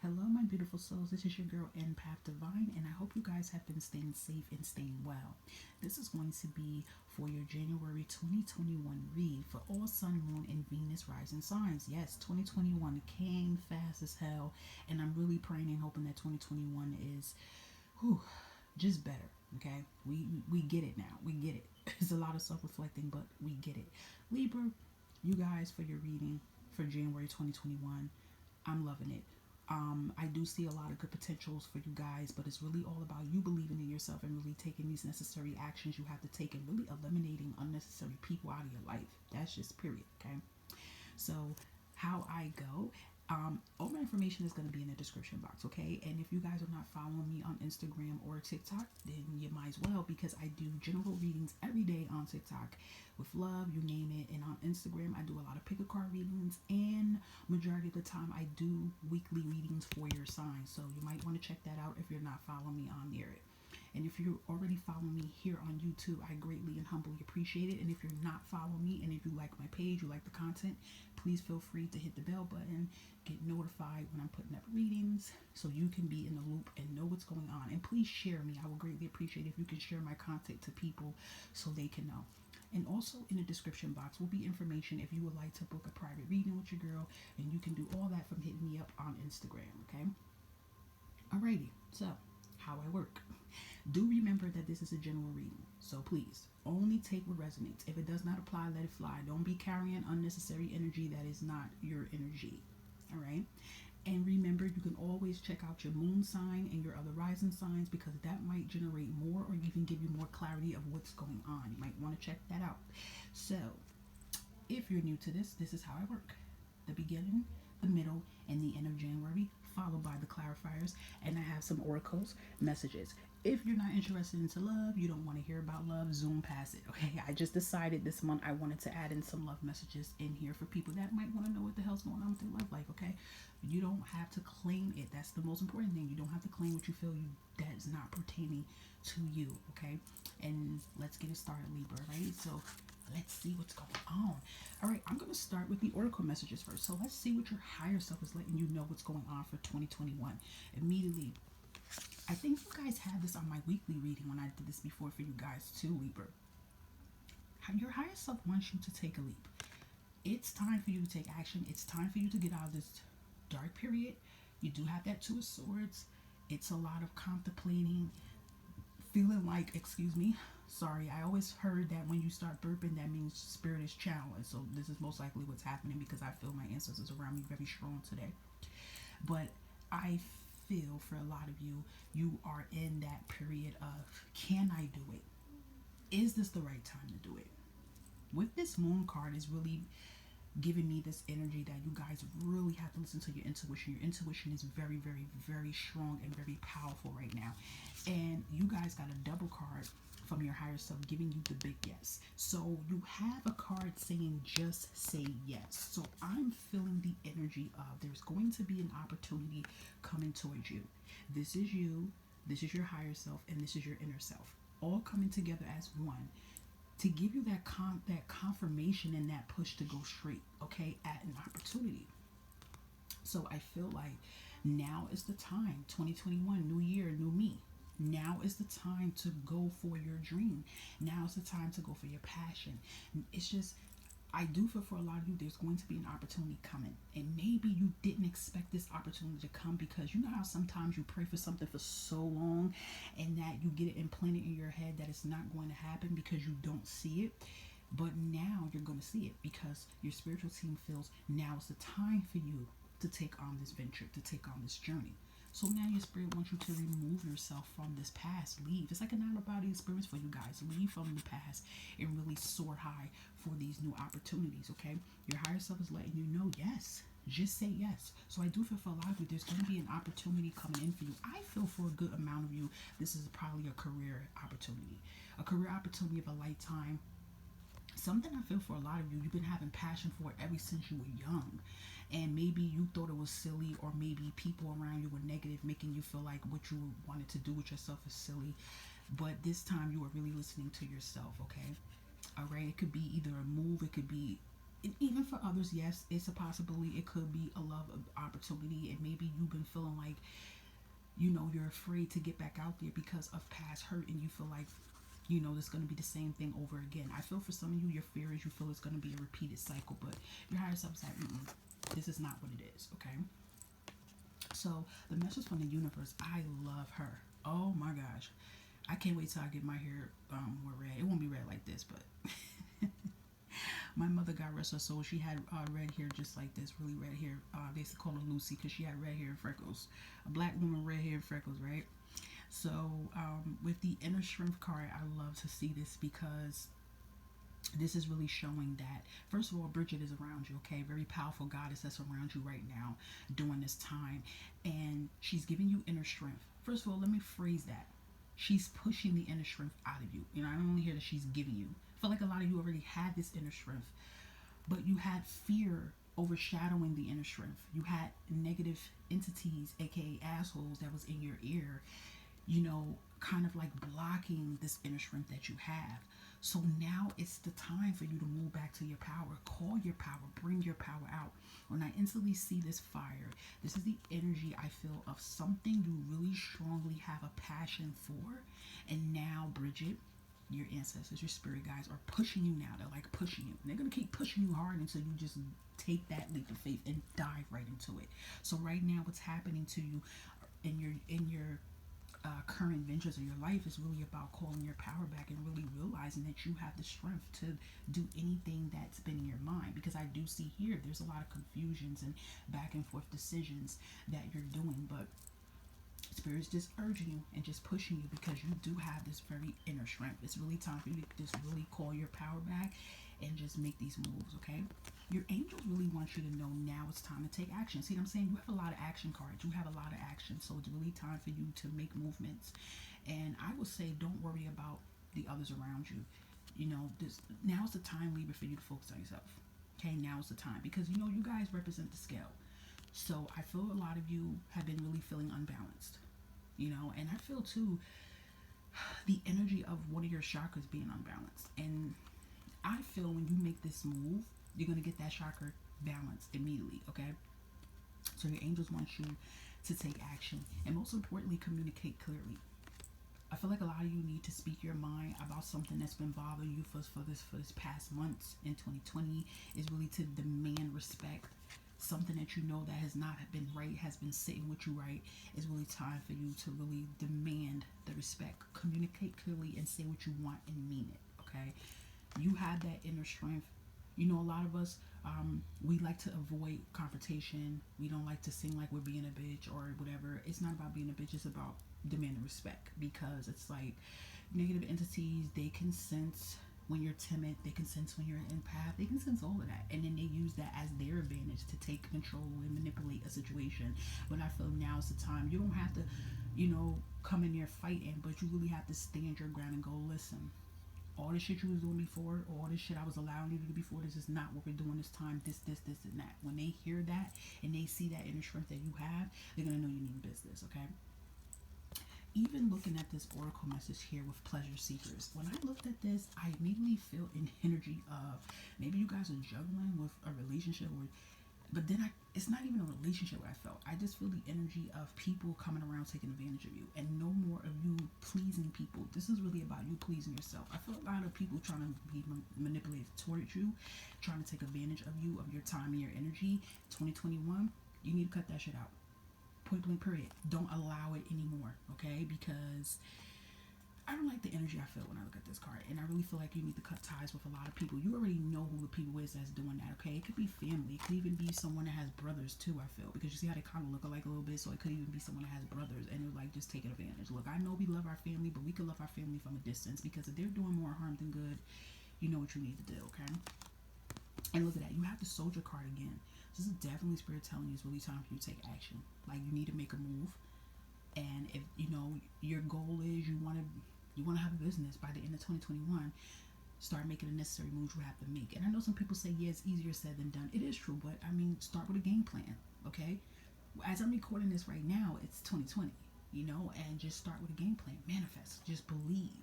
Hello, my beautiful souls. This is your girl, Empath Divine, and I hope you guys have been staying safe and staying well. This is going to be for your January 2021 read for all Sun, Moon, and Venus rising signs. Yes, 2021 came fast as hell, and I'm really praying and hoping that 2021 is whew, just better. Okay, we get it now. We get it. It's a lot of self-reflecting, but we get it. Libra, you guys for your reading for January 2021. I'm loving it. I do see a lot of good potentials for you guys, but it's really all about you believing in yourself and really taking these necessary actions you have to take and really eliminating unnecessary people out of your life. That's just period, okay? So, how I go, all my information is going to be in the description box, okay? And if you guys are not following me on Instagram or TikTok, then you might as well because I do general readings every day on TikTok with love, you name it. And on Instagram, I do a lot of pick a card readings, and majority of the time, I do weekly readings for your sign. So you might want to check that out if you're not following me on there. And if you're already following me here on YouTube, I greatly and humbly appreciate it. And if you're not following me and if you like my page, you like the content, please feel free to hit the bell button, get notified when I'm putting up readings so you can be in the loop and know what's going on. And please share me. I will greatly appreciate if you can share my content to people so they can know. And also in the description box will be information if you would like to book a private reading with your girl, and you can do all that from hitting me up on Instagram, okay? Alrighty, so how I work. Do remember that this is a general reading, so please only take what resonates. If it does not apply, let it fly. Don't be carrying unnecessary energy that is not your energy. All right. And remember, you can always check out your moon sign and your other rising signs because that might generate more or even give you more clarity of what's going on. You might want to check that out. So, if you're new to this, this is how I work: the beginning, the middle, and the end of January, followed by the clarifiers, and I have some oracles messages. If you're not interested into love, you don't want to hear about love, zoom past it. Okay, I just decided this month I wanted to add in some love messages in here for people that might want to know what the hell's going on with their love life. Okay, you don't have to claim it. That's the most important thing. You don't have to claim what you feel that is not pertaining to you. Okay, and let's get it started, Libra. Right, so let's see what's going on. All right, I'm going to start with the oracle messages first. So let's see what your higher self is letting you know what's going on for 2021. Immediately, I think you guys had this on my weekly reading when I did this before for you guys too, Libra. Your higher self wants you to take a leap. It's time for you to take action. It's time for you to get out of this dark period. You do have that Two of Swords. It's a lot of contemplating, feeling like, excuse me, sorry, I always heard that when you start burping, that means spirit is channeling. So this is most likely what's happening because I feel my ancestors around me very strong today. But I feel for a lot of you, you are in that period of, can I do it? Is this the right time to do it? With this moon card is really giving me this energy that you guys really have to listen to your intuition. Your intuition is very, very, very strong and very powerful right now. And you guys got a double card from your higher self giving you the big yes. So you have a card saying just say yes. So I'm feeling the energy of there's going to be an opportunity coming towards you. This is you, this is your higher self, and this is your inner self, all coming together as one to give you that confirmation and that push to go straight, okay, at an opportunity. So I feel like now is the time. 2021, new year, new me. Now is the time to go for your dream. Now is the time to go for your passion. It's just, I do feel for a lot of you, there's going to be an opportunity coming. And maybe you didn't expect this opportunity to come because you know how sometimes you pray for something for so long and that you get it implanted in your head that it's not going to happen because you don't see it. But now you're going to see it because your spiritual team feels now is the time for you to take on this venture, to take on this journey. So now your spirit wants you to remove yourself from this past. Leave. It's like an out of body experience for you guys. Leave from the past and really soar high for these new opportunities, okay? Your higher self is letting you know, yes. Just say yes. So I do feel for a lot of you, there's going to be an opportunity coming in for you. I feel for a good amount of you, this is probably a career opportunity. A career opportunity of a lifetime. Something I feel for a lot of you, you've been having passion for it ever since you were young. And maybe you thought it was silly, or maybe people around you were negative, making you feel like what you wanted to do with yourself is silly. But this time you are really listening to yourself, okay? All right, it could be either a move, it could be even for others, yes, it's a possibility. It could be a love opportunity, and maybe you've been feeling like, you're afraid to get back out there because of past hurt, and you feel like, it's going to be the same thing over again. I feel for some of you, your fear is you feel it's going to be a repeated cycle, but your higher self is like, this is not what it is, okay? So the message from the universe, I love her. Oh my gosh. I can't wait till I get my hair more red. It won't be red like this, but my mother, God rest her soul, she had red hair just like this, really red hair. They used to call her Lucy because she had red hair and freckles. A black woman, red hair and freckles, right? So with the inner strength card, I love to see this because this is really showing that, first of all, Bridget is around you, okay? Very powerful goddess that's around you right now during this time. And she's giving you inner strength. First of all, let me phrase that. She's pushing the inner strength out of you. I don't only hear that she's giving you. I feel like a lot of you already had this inner strength, but you had fear overshadowing the inner strength. You had negative entities, aka assholes, that was in your ear, kind of like blocking this inner strength that you have. So now it's the time for you to move back to your power. Call your power, bring your power out. When I instantly see this fire, this is the energy I feel of something you really strongly have a passion for. And now, Bridget, your ancestors, your spirit guides are pushing you now. They're like pushing you. And they're going to keep pushing you hard until you just take that leap of faith and dive right into it. So right now, what's happening to you in your current ventures of your life is really about calling your power back and really realizing that you have the strength to do anything that's been in your mind. Because I do see here there's a lot of confusions and back and forth decisions that you're doing, but Spirit's just urging you and just pushing you because you do have this very inner strength. It's really time for you to just really call your power back and just make these moves, okay? Your angels really want you to know now it's time to take action. See what I'm saying? You have a lot of action cards. You have a lot of action. So it's really time for you to make movements. And I would say don't worry about the others around you. Now's the time, Libra, for you to focus on yourself. Okay, now's the time. Because, you guys represent the scale. So I feel a lot of you have been really feeling unbalanced. And I feel, too, the energy of one of your chakras being unbalanced. And I feel when you make this move, you're going to get that chakra balanced immediately, okay? So your angels want you to take action and most importantly, communicate clearly. I feel like a lot of you need to speak your mind about something that's been bothering you for this past months in 2020 is really to demand respect. Something that that has not been right, has been sitting with you right, is really time for you to really demand the respect. Communicate clearly and say what you want and mean it, okay? You have that inner strength. A lot of us, we like to avoid confrontation. We don't like to seem like we're being a bitch or whatever. It's not about being a bitch. It's about demanding respect because it's like negative entities, they can sense when you're timid. They can sense when you're an empath. They can sense all of that. And then they use that as their advantage to take control and manipulate a situation. But I feel now is the time. You don't have to, come in there fighting, but you really have to stand your ground and go, listen, all the shit you was doing before, all the shit I was allowing you to do before, this is not what we're doing this time, this, and that. When they hear that and they see that inner strength that you have, they're going to know you mean business, okay? Even looking at this oracle message here with pleasure seekers, when I looked at this, I immediately feel an energy of maybe you guys are juggling with a relationship but then it's not even a relationship what I felt. I just feel the energy of people coming around taking advantage of you and no more of you pleasing people. This is really about you pleasing yourself. I feel a lot of people trying to be manipulated towards you, trying to take advantage of you, of your time and your energy. 2021, you need to cut that shit out. Point blank period. Don't allow it anymore, okay? Because I don't like the energy I feel when I look at this card, and I really feel like you need to cut ties with a lot of people. You already know who the people is that's doing that, okay? It could be family. It could even be someone that has brothers too, I feel, because you see how they kind of look alike a little bit, so it could even be someone that has brothers, and they're like just taking advantage. Look, I know we love our family, but we could love our family from a distance, because if they're doing more harm than good, you know what you need to do, okay? And look at that. You have the soldier card again. This is definitely Spirit telling you it's really time for you to take action. Like, you need to make a move. And if, your goal is you want to have a business by the end of 2021, start making the necessary moves you have to make. And I know some people say, yeah, it's easier said than done. It is true, but I mean, start with a game plan, okay? As I'm recording this right now, it's 2020, and just start with a game plan. Manifest. Just believe,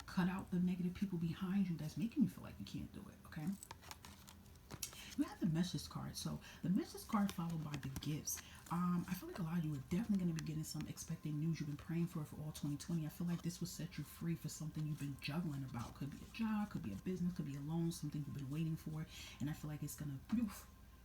Cut out the negative people behind you that's making you feel like you can't do it, okay? You have the message card. So the message card followed by the gifts. I feel like a lot of you are definitely going to be getting some expected news you've been praying for all 2020. I feel like this will set you free for something you've been juggling about. Could be a job, could be a business, could be a loan, something you've been waiting for. And I feel like it's going to,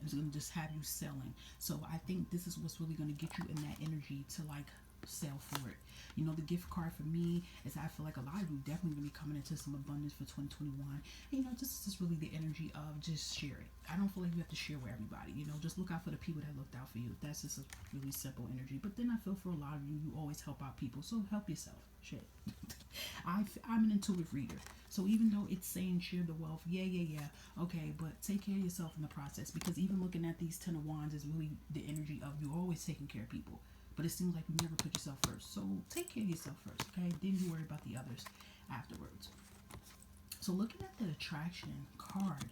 it's going to just have you selling. So I think this is what's really going to get you in that energy to like sell for it. You know, the gift card for me is I feel like a lot of you definitely going to be coming into some abundance for 2021. And, you know, this is just really the energy of just share it. I don't feel like you have to share with everybody. You know, just look out for the people that looked out for you. That's just a really simple energy. But then I feel for a lot of you, you always help out people. So help yourself. Shit. I'm an intuitive reader. So even though it's saying share the wealth, yeah. Okay, but take care of yourself in the process. Because even looking at these 10 of wands is really the energy of you always taking care of people. But it seems like you never put yourself first. So take care of yourself first, okay? Then you worry about the others afterwards. So looking at the attraction card,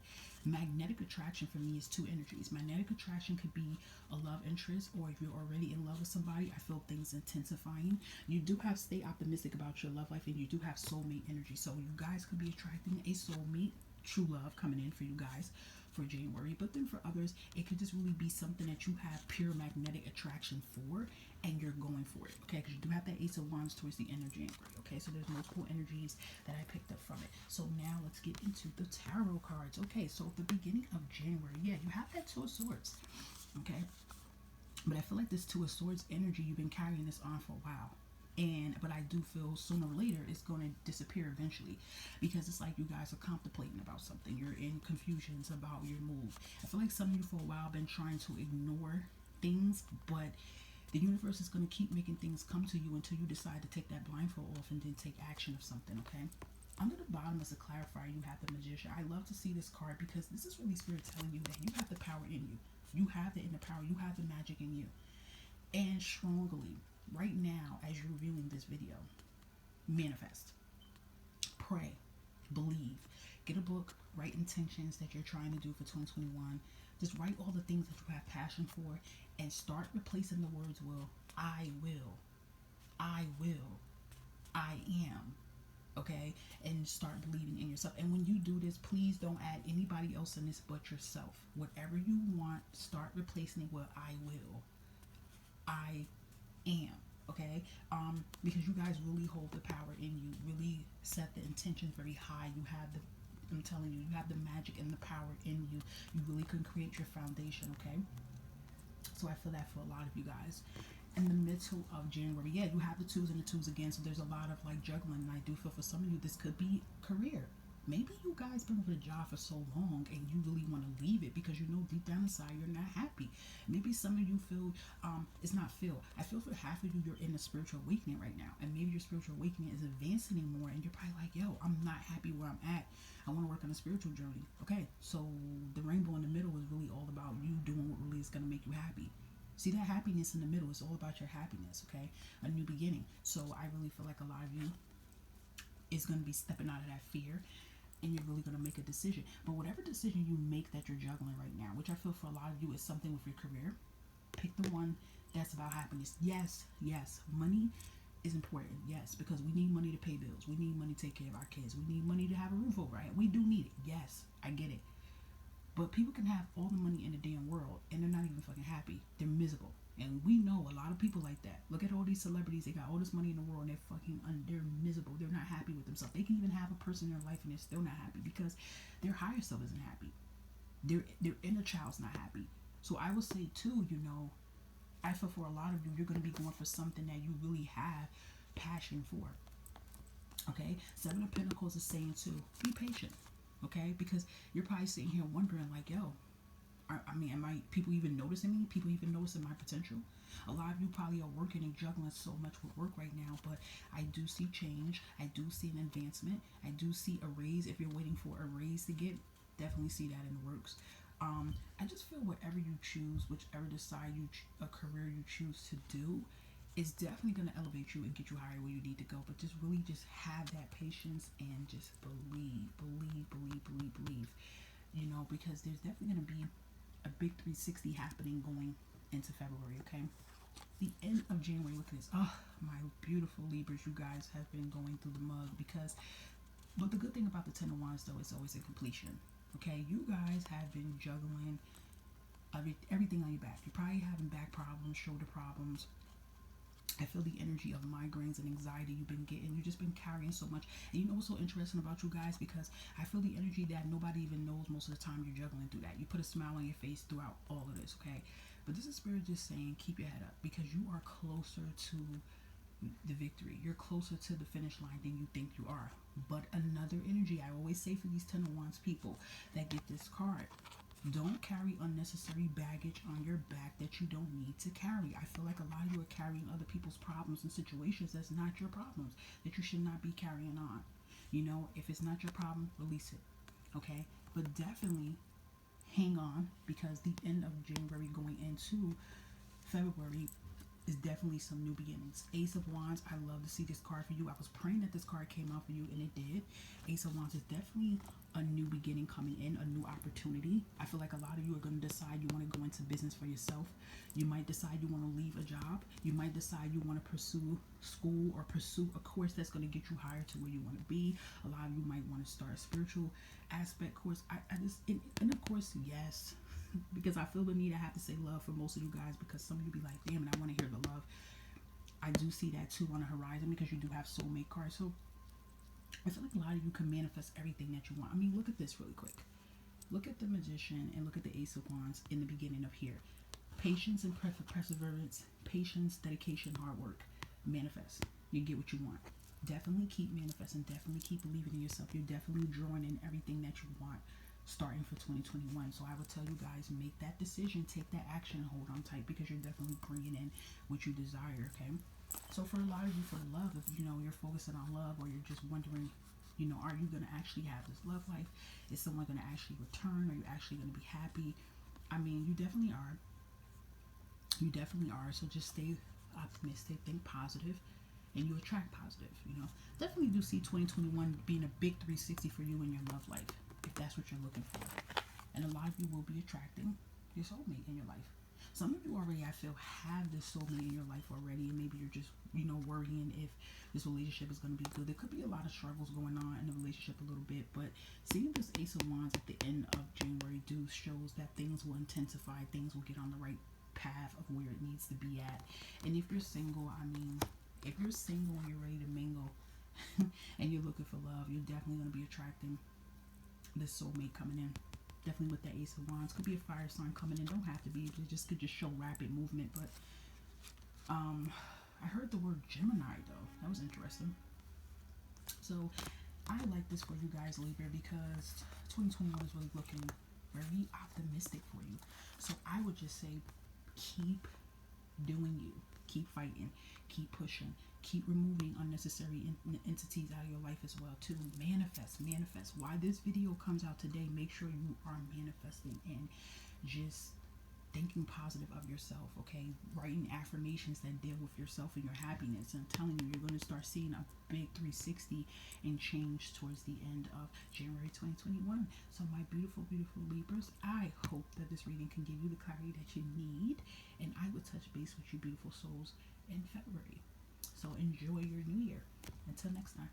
magnetic attraction for me is two energies. Magnetic attraction could be a love interest, or if you're already in love with somebody, I feel things intensifying. You do have stay optimistic about your love life, and you do have soulmate energy. So you guys could be attracting a soulmate, true love coming in for you guys for January. But then for others, it could just really be something that you have pure magnetic attraction for, and you're going for it, okay? Because you do have that Ace of Wands towards the end of January, okay? So there's multiple energies that I picked up from it. So now let's get into the tarot cards. Okay, so at the beginning of January, yeah, you have that Two of Swords, okay? But I feel like this Two of Swords energy, you've been carrying this on for a while. But I do feel sooner or later it's going to disappear eventually, because it's like you guys are contemplating about something. You're in confusions about your move. I feel like some of you for a while been trying to ignore things, but the universe is going to keep making things come to you until you decide to take that blindfold off and then take action of something, okay? Under the bottom as a clarifier, you have the Magician. I love to see this card because this is really Spirit telling you that you have the power in you. You have the inner power. You have the magic in you. And strongly, right now, as you're viewing this video, manifest, pray, believe, get a book, write intentions that you're trying to do for 2021. Just write all the things that you have passion for and start replacing the words will. I will. I will. I am. Okay? And start believing in yourself. And when you do this, please don't add anybody else in this but yourself. Whatever you want, start replacing it with I will. I am. Okay? Because you guys really hold the power in you. Really set the intention very high. You have the, I'm telling you, you have the magic and the power in you. You really can create your foundation, okay? So I feel that for a lot of you guys. In the middle of January, yeah, you have the twos and the twos again, so there's a lot of like juggling, and I do feel for some of you this could be career. Maybe you guys been with a job for so long and you really want to leave it because you know deep down inside you're not happy. Maybe some of you feel, it's not feel. I feel for half of you you're in a spiritual awakening right now, and maybe your spiritual awakening is advancing more, and you're probably like, yo, I'm not happy where I'm at. I want to work on a spiritual journey. Okay, so the rainbow in the middle is really all about you doing what really is going to make you happy. See that happiness in the middle is all about your happiness, okay? A new beginning. So I really feel like a lot of you is going to be stepping out of that fear, and you're really going to make a decision. But whatever decision you make that you're juggling right now, which I feel for a lot of you is something with your career, pick the one that's about happiness. Yes, money is important. Yes, because we need money to pay bills. We need money to take care of our kids. We need money to have a roof over our head. We do need it. Yes, I get it. But people can have all the money in the damn world and they're not even fucking happy. They're miserable. And we know a lot of people like that. Look at all these celebrities. They got all this money in the world and they're fucking, they're miserable. They're not happy with themselves. They can even have a person in their life and they're still not happy because their higher self isn't happy. Their inner child's not happy. So I would say too, you know, I feel for a lot of you, you're going to be going for something that you really have passion for. Okay? Seven of Pentacles is saying too, be patient. Okay, because you're probably sitting here wondering like, yo, am I people even noticing me? People even noticing my potential? A lot of you probably are working and juggling so much with work right now, but I do see change. I do see an advancement. I do see a raise. If you're waiting for a raise to get, definitely see that in the works. I just feel whatever you choose, whichever a career you choose to do, is definitely going to elevate you and get you higher where you need to go. But just really just have that patience and just believe. You know, because there's definitely going to be a big 360 happening going into February, okay? The end of January, look at this. Oh, my beautiful Libras, you guys have been going through the mug because, but the good thing about the Ten of Wands, though, is always a completion. Okay, you guys have been juggling everything on your back. You're probably having back problems, shoulder problems. I feel the energy of migraines and anxiety you've been getting. You've just been carrying so much. And you know what's so interesting about you guys? Because I feel the energy that nobody even knows most of the time you're juggling through that. You put a smile on your face throughout all of this, okay? But this is spirit just saying, keep your head up because you are closer to the victory. You're closer to the finish line than you think you are. But another energy, I always say for these 10 of Wands people that get this card, don't carry unnecessary baggage on your back that you don't need to carry. I feel like a lot of you are carrying other people's problems and situations that's not your problems, that you should not be carrying on. You know, if it's not your problem, release it. Okay? But definitely hang on because the end of January going into February is definitely some new beginnings. Ace of Wands, I love to see this card for you. I was praying that this card came out for you, and it did. Ace of Wands is definitely a new beginning coming in, a new opportunity. I feel like a lot of you are going to decide you want to go into business for yourself. You might decide you want to leave a job. You might decide you want to pursue school or pursue a course that's going to get you higher to where you want to be. A lot of you might want to start a spiritual aspect course. I just, and of course, yes, because I feel the need I have to say love for most of you guys because some of you be like, damn it, I want to hear the love. I do see that too on the horizon because you do have soulmate cards. So I feel like a lot of you can manifest everything that you want. I mean, look at this really quick. Look at the Magician and look at the Ace of Wands in the beginning of here. Patience and perseverance, patience, dedication, hard work. Manifest. You get what you want. Definitely keep manifesting. Definitely keep believing in yourself. You're definitely drawing in everything that you want starting for 2021. So I would tell you guys, make that decision, take that action, and hold on tight because you're definitely bringing in what you desire, okay? So for a lot of you, for love, if you know you're focusing on love or you're just wondering, you know, are you going to actually have this love life? Is someone going to actually return? Are you actually going to be happy? I mean, you definitely are. You definitely are. So just stay optimistic, think positive, and you attract positive, you know. Definitely do see 2021 being a big 360 for you in your love life, if that's what you're looking for. And a lot of you will be attracting your soulmate in your life. Some of you already, I feel, have this soulmate in your life already, and maybe you're just, you know, worrying if this relationship is going to be good. There could be a lot of struggles going on in the relationship a little bit, but seeing this Ace of Wands at the end of January shows that things will intensify, things will get on the right path of where it needs to be at. And if you're single, I mean, if you're single and you're ready to mingle and you're looking for love, you're definitely going to be attracting this soulmate coming in. Definitely with the Ace of Wands. Could be a fire sign coming in. Don't have to be. It just could just show rapid movement. But I heard the word Gemini though. That was interesting. So I like this for you guys, Libra, because 2021 is really looking very optimistic for you. So I would just say keep doing you. Keep fighting. Keep pushing. Keep removing unnecessary entities out of your life as well too. Manifest. Why this video comes out today, make sure you are manifesting and just thinking positive of yourself, okay? Writing affirmations that deal with yourself and your happiness. And I'm telling you, you're going to start seeing a big 360 and change towards the end of January 2021. So my beautiful, beautiful Libras, I hope that this reading can give you the clarity that you need. And I will touch base with you beautiful souls in February. So enjoy your new year. Until next time.